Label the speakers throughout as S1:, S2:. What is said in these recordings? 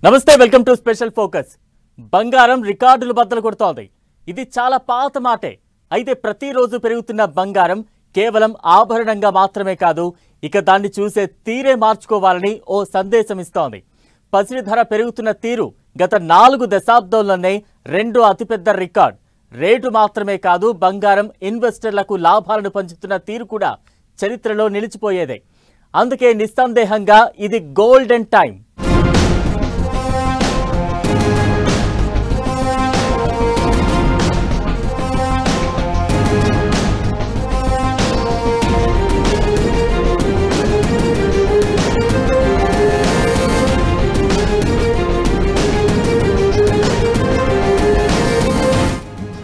S1: నమస్తే welcome to special focus. బంగారం రికార్డులు బద్దలు కొడుతోంది. ఇది చాలా పాత మాటే. అయితే ప్రతిరోజు పెరుగుతున్న బంగారం కేవలం ఆభరణంగా మాత్రమే కాదు, ఇక దాన్ని చూసే తీరే మార్చుకోవాలని ఓ సందేశం ఇస్తోంది. పసిడి ధర పెరుగుతున్న తీరు గత 4 దశాబ్దాల్లోనే రెండో అతిపెద్ద రికార్డ్. రేటు మాత్రమే కాదు, బంగారం ఇన్వెస్టర్లకు లాభాలను పంచుతున్న తీరు కూడా చరిత్రలో నిలిచిపోయేదే. అందుకే నిస్సందేహంగా ఇది గోల్డెన్ టైం.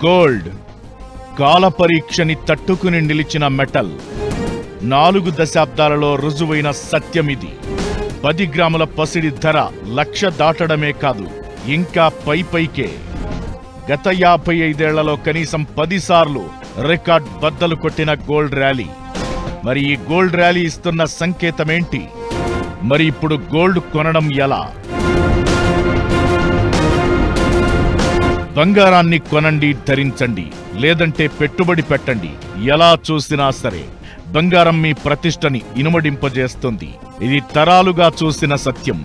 S2: గోల్డ్ కాల పరీక్షని తట్టుకుని నిలిచిన మెటల్. 4 దశాబ్దాలలో రుజువైన సత్యమిది. 10 గ్రాముల పసిడి ధర 1,00,000 దాటడమే కాదు, ఇంకా పైకే. గత 55 ఏళ్లలో కనీసం 10 సార్లు రికార్డ్ బద్దలు కొట్టిన గోల్డ్ ర్యాలీ. మరి ఈ గోల్డ్ ర్యాలీ ఇస్తున్న సంకేతమేంటి? మరి ఇప్పుడు గోల్డ్ కొనడం ఎలా? బంగారాన్ని కొనండి, ధరించండి, లేదంటే పెట్టుబడి పెట్టండి. ఎలా చూసినా సరే బంగారం మీ ప్రతిష్టని ఇనుమడింపజేస్తుంది. ఇది తరాలుగా చూసిన సత్యం.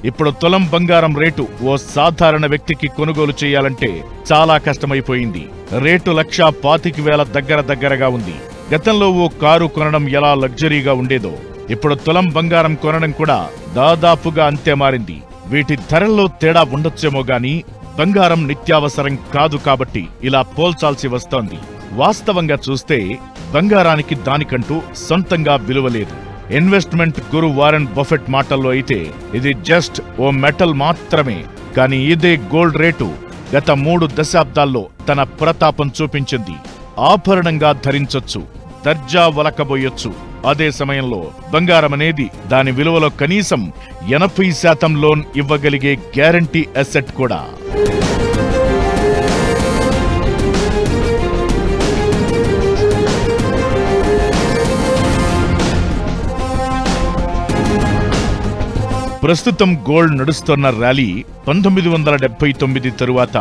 S2: ఇప్పుడు తులం బంగారం రేటు ఓ సాధారణ వ్యక్తికి కొనుగోలు చేయాలంటే చాలా కష్టమైపోయింది. రేటు 1,25,000 దగ్గరగా ఉంది. గతంలో ఓ కారు కొనడం ఎలా లగ్జరీగా ఉండేదో, ఇప్పుడు తులం బంగారం కొనడం కూడా దాదాపుగా అంతే మారింది. వీటి ధరల్లో తేడా ఉండొచ్చేమో గాని బంగారం నిత్యావసరం కాదు కాబట్టి ఇలా పోల్చాల్సి వస్తోంది. వాస్తవంగా చూస్తే బంగారానికి దానికంటూ సొంతంగా విలువలేదు. ఇన్వెస్ట్మెంట్ గురు వారెన్ బఫెట్ మాటల్లో అయితే ఇది జస్ట్ ఓ మెటల్ మాత్రమే. కానీ ఇదే గోల్డ్ రేటు గత 3 దశాబ్దాల్లో తన ప్రతాపం చూపించింది. ఆభరణంగా ధరించొచ్చు, దర్జా వలకబోయొచ్చు. అదే సమయంలో బంగారం అనేది దాని విలువలో కనీసం 80% లోన్ ఇవ్వగలిగే గ్యారంటీ అసెట్ కూడా. ప్రస్తుతం గోల్డ్ నడుస్తున్న ర్యాలీ 1979 తరువాత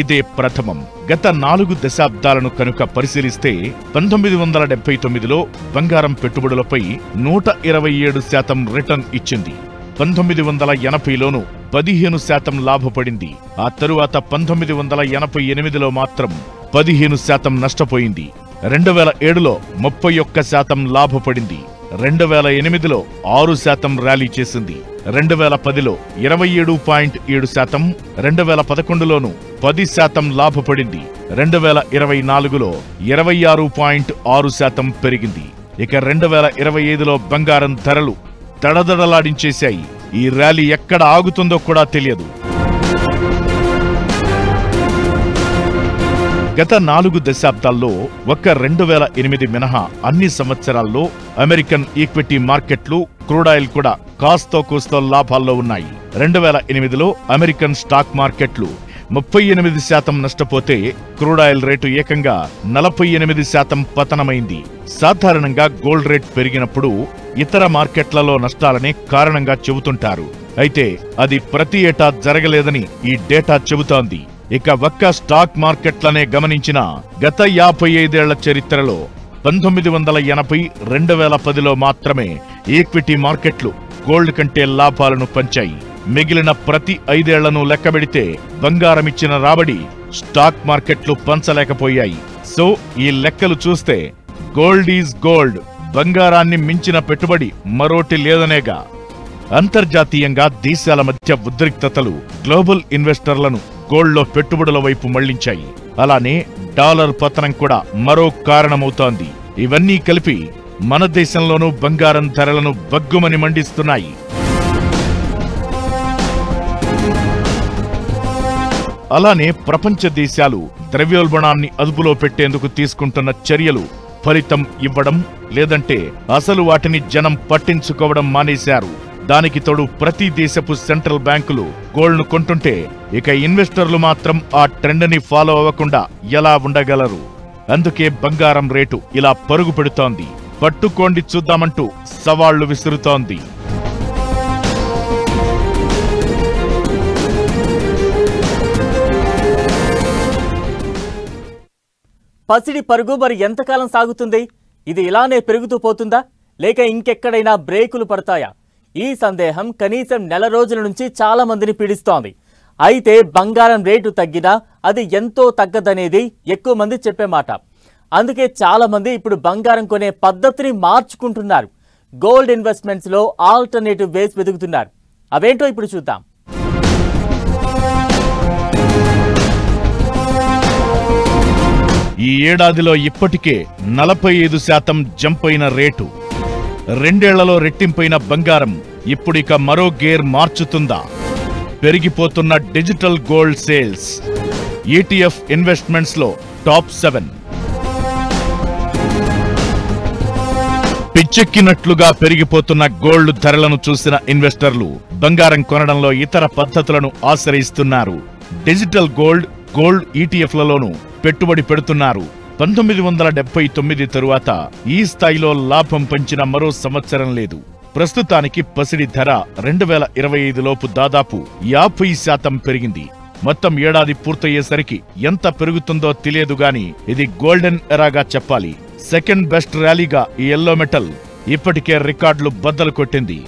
S2: ఇదే ప్రథమం. గత 4 దశాబ్దాలను కనుక పరిశీలిస్తే 1979లో బంగారం పెట్టుబడులపై 127% రిటర్న్ ఇచ్చింది. 1980లోనూ 15% లాభపడింది. ఆ తరువాత 1988లో మాత్రం 15% నష్టపోయింది. 2007లో 31% లాభపడింది. 2008లో 6% ర్యాలీ చేసింది. 2010లో 27.7%, 2011లోనూ 10% లాభపడింది. 2024లో 26.6% పెరిగింది. ఇక 2025లో బంగారం ధరలు దడదడలాడించేశాయి. ఈ ర్యాలీ ఎక్కడ ఆగుతుందో కూడా తెలియదు. గత 4 దశాబ్దాల్లో ఒక్క 2008 మినహా అన్ని సంవత్సరాల్లో అమెరికన్ ఈక్విటీ మార్కెట్లు, క్రూడాయిల్ కూడా కాస్తో కూస్తో లాభాల్లో ఉన్నాయి. 2008లో అమెరికన్ స్టాక్ మార్కెట్లు 38% నష్టపోతే క్రూడాయిల్ రేటు ఏకంగా 48% పతనమైంది. సాధారణంగా గోల్డ్ రేట్ పెరిగినప్పుడు ఇతర మార్కెట్లలో నష్టాలనే కారణంగా చెబుతుంటారు. అయితే అది ప్రతి ఏటా జరగలేదని ఈ డేటా చెబుతోంది. ఇక ఒక్క స్టాక్ మార్కెట్లనే గమనించిన గత 55 ఏళ్ల చరిత్రలో 1980, 2010లో మాత్రమే ఈక్విటీ మార్కెట్లు గోల్డ్ కంటే లాభాలను పంచాయి. మిగిలిన ప్రతి 5 ఏళ్లను లెక్కబెడితే బంగారమిచ్చిన రాబడి స్టాక్ మార్కెట్లు పంచలేకపోయాయి. సో ఈ లెక్కలు చూస్తే గోల్డ్ ఈజ్ గోల్డ్, బంగారాన్ని మించిన పెట్టుబడి మరోటి లేదనేగా. అంతర్జాతీయంగా దేశాల మధ్య ఉద్రిక్తతలు గ్లోబల్ ఇన్వెస్టర్లను గోల్డ్లో పెట్టుబడుల వైపు మళ్లించాయి. అలానే డాలర్ పతనం కూడా మరో కారణమవుతోంది. ఇవన్నీ కలిపి మన దేశంలోనూ బంగారం ధరలను బగ్గుమని మండిస్తున్నాయి. అలానే ప్రపంచ దేశాలు ద్రవ్యోల్బణాన్ని అదుపులో పెట్టేందుకు తీసుకుంటున్న చర్యలు ఫలితం ఇవ్వడం లేదంటే అసలు వాటిని జనం పట్టించుకోవడం మానేశారు. దానికి తోడు ప్రతి దేశపు సెంట్రల్ బ్యాంకులు గోల్డ్ను కొంటుంటే ఇక ఇన్వెస్టర్లు మాత్రం ఆ ట్రెండ్ని ఫాలో అవ్వకుండా ఎలా ఉండగలరు? అందుకే బంగారం రేటు ఇలా పరుగు పెడుతోంది. పట్టుకోండి చూద్దామంటూ సవాళ్లు విసురుతోంది.
S1: పసిడి పరుగు మరి ఎంతకాలం సాగుతుంది? ఇది ఇలానే పెరుగుతూ పోతుందా, లేక ఇంకెక్కడైనా బ్రేకులు పడతాయా? ఈ సందేహం కనీసం నెల రోజుల నుంచి చాలా మందిని పీడిస్తోంది. అయితే బంగారం రేటు తగ్గినా అది ఎంతో తగ్గదనేది ఎక్కువ మంది చెప్పే మాట. అందుకే చాలా మంది ఇప్పుడు బంగారం కొనే పద్ధతిని మార్చుకుంటున్నారు. గోల్డ్ ఇన్వెస్ట్మెంట్స్ లో ఆల్టర్నేటివ్ వేస్ వెతుకుతున్నారు. అవేంటో ఇప్పుడు చూద్దాం.
S2: ఈ ఏడాదిలో ఇప్పటికే 45% జంప్ అయిన రేటు, 2 ఏళ్లలో రెట్టింపైన బంగారం ఇప్పుడిక మరో గేర్ మార్చుతుందా? పెరిగిపోతున్న digital gold sales, ETF investments లో టాప్ 7. పిచ్చెక్కినట్లుగా పెరిగిపోతున్న గోల్డ్ ధరలను చూసిన ఇన్వెస్టర్లు బంగారం కొనడంలో ఇతర పద్ధతులను ఆశ్రయిస్తున్నారు. డిజిటల్ గోల్డ్ ETFలలోనూ పెట్టుబడి పెడుతున్నారు. 1979 తరువాత ఈ స్థాయిలో లాభం పంచిన మరో సంవత్సరం లేదు. ప్రస్తుతానికి పసిడి ధర 2025 లోపు దాదాపు 50% పెరిగింది. మొత్తం ఏడాది పూర్తయ్యేసరికి ఎంత పెరుగుతుందో తెలియదు గాని ఇది గోల్డెన్ ఎరాగా చెప్పాలి. సెకండ్ బెస్ట్ ర్యాలీగా ఈ ఎల్లో మెటల్ ఇప్పటికే రికార్డులు బద్దలు కొట్టింది.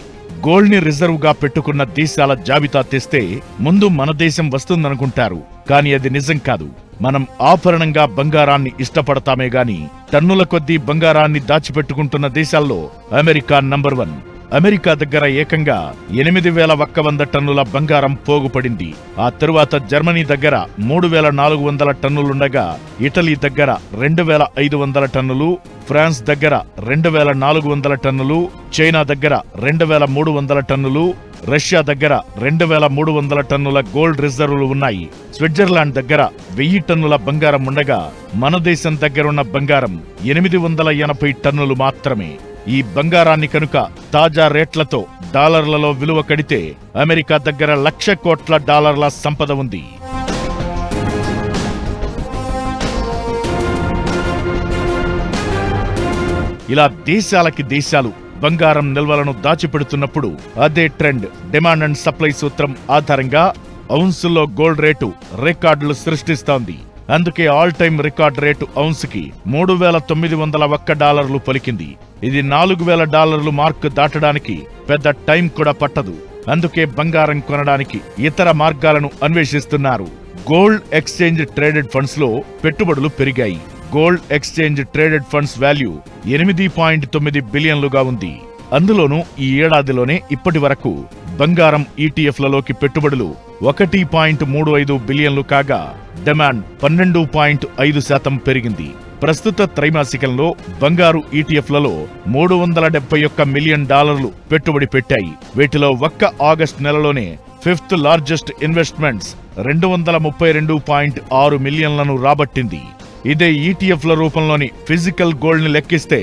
S2: గోల్డ్ ని రిజర్వ్ గా పెట్టుకున్న దేశాల జాబితా తెస్తే ముందు మన దేశం వస్తుందనుకుంటారు. కానీ అది నిజం కాదు. మనం ఆభరణంగా బంగారాన్ని ఇష్టపడతామే గాని టన్నుల కొద్దీ బంగారాన్ని దాచిపెట్టుకుంటున్న దేశాల్లో అమెరికా నంబర్ 1. అమెరికా దగ్గర ఏకంగా 8100 టన్నుల బంగారం పోగుపడింది. ఆ తరువాత జర్మనీ దగ్గర 3400 టన్నులుండగా, ఇటలీ దగ్గర 2500 టన్నులు, ఫ్రాన్స్ దగ్గర 2400 టన్నులు, చైనా దగ్గర 2300 టన్నులు, రష్యా దగ్గర 2300 టన్నుల గోల్డ్ రిజర్వులు ఉన్నాయి. స్విట్జర్లాండ్ దగ్గర 1000 టన్నుల బంగారం ఉండగా, మన దేశం దగ్గరున్న బంగారం 880 టన్నులు మాత్రమే. ఈ బంగారాన్ని కనుక తాజా రేట్లతో డాలర్లలో విలువ కడితే అమెరికా దగ్గర $1,00,000 కోట్ల సంపద ఉంది. ఇలా దేశాలకి దేశాలు బంగారం నిల్వలను దాచిపెడుతున్నప్పుడు అదే ట్రెండ్ డిమాండ్ అండ్ సప్లై సూత్రం ఆధారంగా ఔన్సుల్లో గోల్డ్ రేటు రికార్డులు సృష్టిస్తోంది. అందుకే ఆల్ టైమ్ రికార్డ్ రేటు ఔన్సుకి $3,901 పలికింది. ఇది $4,000 మార్క్ దాటడానికి పెద్ద టైం కూడా పట్టదు. అందుకే బంగారం కొనడానికి ఇతర మార్గాలను అన్వేషిస్తున్నారు. గోల్డ్ ఎక్స్చేంజ్ ట్రేడెడ్ ఫండ్స్ లో పెట్టుబడులు పెరిగాయి. Gold exchange traded funds value 8.9 బిలియన్లుగా ఉంది. అందులోనూ ఈ ఏడాదిలోనే ఇప్పటి వరకు బంగారం ETFలలోకి పెట్టుబడులు 1.35 బిలియన్లు కాగా, డిమాండ్ 12.5% పెరిగింది. ప్రస్తుత త్రైమాసికంలో బంగారు ETFలలో $371 మిలియన్ పెట్టుబడి పెట్టాయి. వీటిలో ఒక్క ఆగస్టు నెలలోనే 5th లార్జెస్ట్ ఇన్వెస్ట్మెంట్స్ 232.6 మిలియన్లను రాబట్టింది. ఇదే ETFల రూపంలోని ఫిజికల్ గోల్డ్ ని లెక్కిస్తే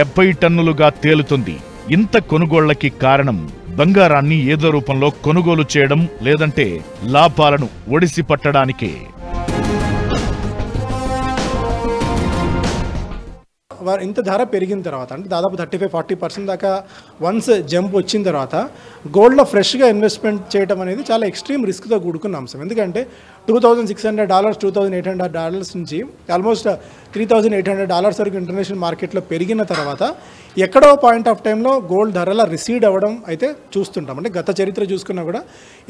S2: 70 టన్నులుగా తేలుతుంది. ఇంత కొనుగోళ్లకి కారణం బంగారాన్ని ఏదో రూపంలో కొనుగోలు చేయడం, లేదంటే లాభాలను ఒడిసి పట్టడానికే.
S3: ఇంత ధర పెరిగిన తర్వాత, అంటే దాదాపు 35-40% దాకా వన్స్ జంప్ వచ్చిన తర్వాత గోల్డ్లో ఫ్రెష్గా ఇన్వెస్ట్మెంట్ చేయడం అనేది చాలా ఎక్స్ట్రీమ్ రిస్క్తో కూడుకున్న అంశం. ఎందుకంటే $2,600, $2,800 నుంచి ఆల్మోస్ట్ $3,800 వరకు ఇంటర్నేషనల్ మార్కెట్లో పెరిగిన తర్వాత ఎక్కడో పాయింట్ ఆఫ్ టైంలో గోల్డ్ ధరల రిసీడ్ అవ్వడం అయితే చూస్తుంటాం. అంటే గత చరిత్ర చూసుకున్నా కూడా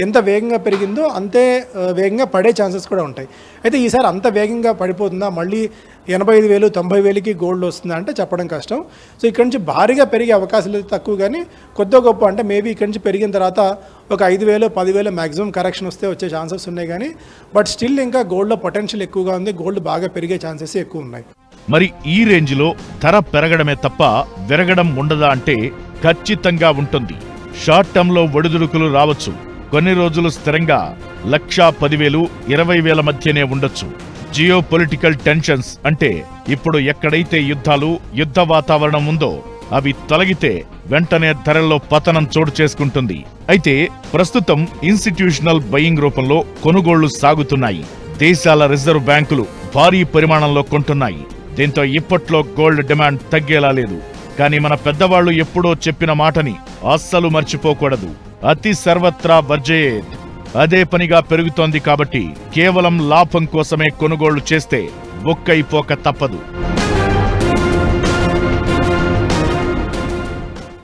S3: ఎంత వేగంగా పెరిగిందో అంతే వేగంగా పడే ఛాన్సెస్ కూడా ఉంటాయి. అయితే ఈసారి అంత వేగంగా పడిపోతుందా, మళ్ళీ 85,000, 90,000కి గోల్డ్ వస్తుందా అంటే చెప్పడం కష్టం. సో ఇక్కడ నుంచి భారీగా పెరిగే అవకాశాలు అయితే తక్కువ, కానీ కొద్ది గొప్ప అంటే మేబీ ఇక్కడ నుంచి పెరిగిన తర్వాత ఒక 5,000, 10,000 మ్యాక్సిమం కరెక్షన్ వస్తే వచ్చే ఛాన్సెస్ ఉన్నాయి. కానీ బట్ స్టిల్ ఇంకా గోల్డ్లో పొటెన్షియల్ ఎక్కువగా ఉంది. గోల్డ్ బాగా పెరిగే ఛాన్సెస్ ఎక్కువ ఉన్నాయి.
S2: మరి ఈ రేంజ్లో ధర పెరగడమే తప్ప విరగడం ఉండదా అంటే ఖచ్చితంగా ఉంటుంది. షార్ట్ టర్మ్లో ఒడిదుడుకులు రావచ్చు. కొన్ని రోజులు స్థిరంగా 1,10,000, 20,000 మధ్యనే ఉండొచ్చు. జియో పొలిటికల్ టెన్షన్స్ అంటే ఇప్పుడు ఎక్కడైతే యుద్ధాలు, యుద్ధ వాతావరణం ఉందో అవి తొలగితే వెంటనే ధరల్లో పతనం చోటు చేసుకుంటుంది. అయితే ప్రస్తుతం ఇన్స్టిట్యూషనల్ బయింగ్ రూపంలో కొనుగోళ్లు సాగుతున్నాయి. దేశాల రిజర్వ్ బ్యాంకులు భారీ పరిమాణంలో కొంటున్నాయి. దీంతో ఇప్పట్లో గోల్డ్ డిమాండ్ తగ్గేలా లేదు. కానీ మన పెద్దవాళ్లు ఎప్పుడో చెప్పిన మాటని అస్సలు మర్చిపోకూడదు. అతి సర్వత్రా వర్జయేత్. అదే పనిగా పెరుగుతోంది కాబట్టి కేవలం లాభం కోసమే కొనుగోళ్లు చేస్తే బొక్కైపోక తప్పదు.